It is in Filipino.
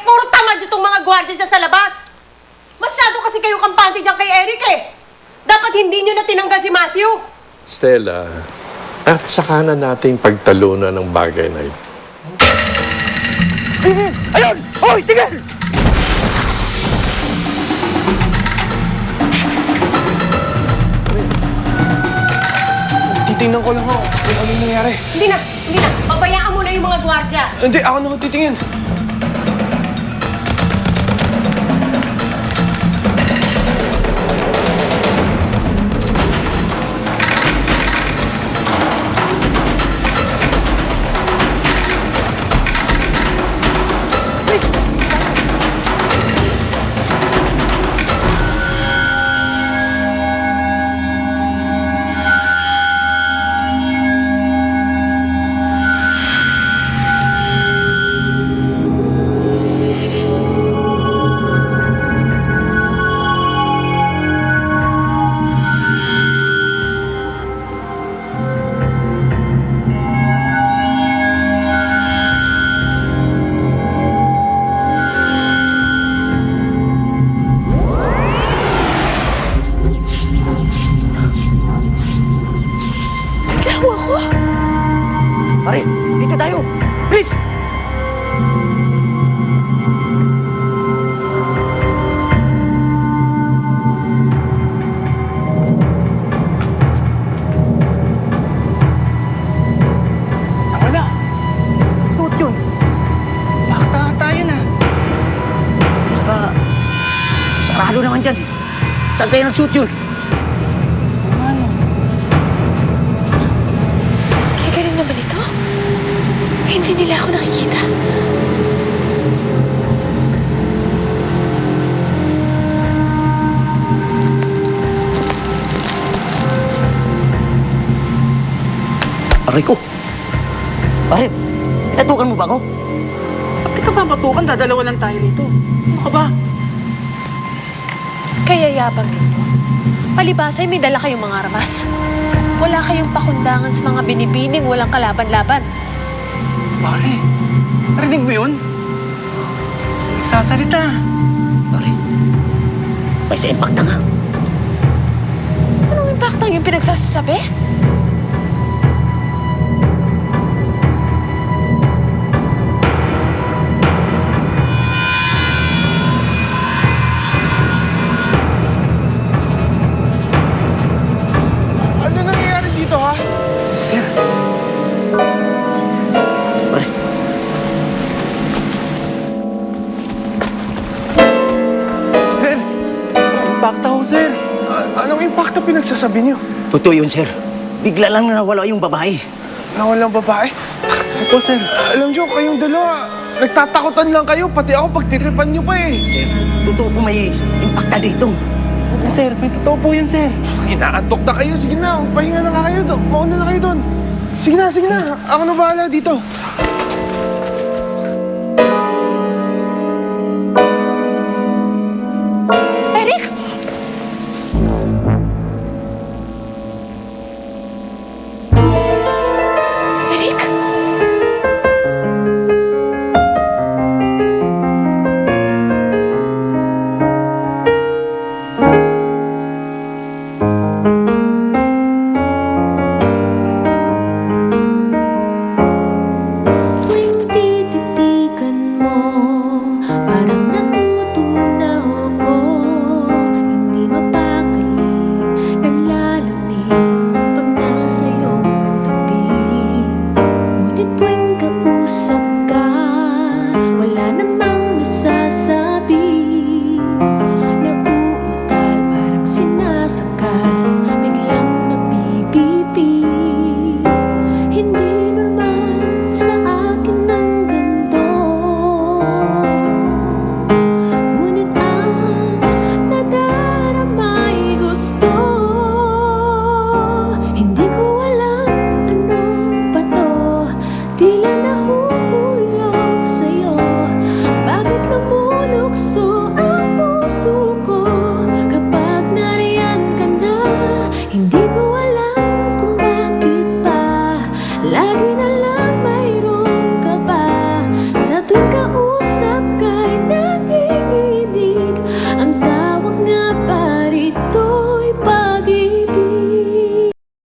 puro tamad itong mga gwardiya dyan sa labas. Masyado kasi kayo kampante dyan kay Eric eh. Dapat hindi nyo na tinanggal si Matthew. Stella, at saka na nating pagtalunan ng bagay na ito. Ayun! Hoy, tigil! Titingnan ko lang ho kung anong nangyari. Hindi na. Pabayaan mo na yung mga gwardiya. Hindi, ako na ho titingin. Pare, dito tayo! Please! Wala. Suot yun. Bakta tayo na. Saka, sarado naman dyan. Saan kayo nagsuot yun? Ano? Kaya galing naman ito? Hindi nila ako nakikita. Aray ko! Pare, pinatukan mo ba ako? Pati ka babatukan, dadalawa lang tayo dito. Ano ka ba? Kaya yabang ninyo. Palibasay may dala kayong mga armas. Wala kayong pakundangan sa mga binibining walang kalaban-laban. Pare, narinig mo yun? Nagsasalita. Pare, may sa impact na nga. Anong impaktang yung pinagsasasabi? Ano nangyayari dito, ha? Sir. Pare, Sir. Impacta ho, sir. Anong impacta pinagsasabi niyo? totoo yun, sir. Bigla lang nawala yung babae. Nawalang babae? Opo, sir. Alam niyo, kayong dalawa, nagtatakutan lang kayo. Pati ako, pagtiripan niyo pa eh. Sir, totoo po may impacta dito. Opo, sir. May totoo po yan, sir. Inaantok na kayo. Sige na, pahinga na kayo. Mauna na kayo doon. Sige na. Ako na bahala dito.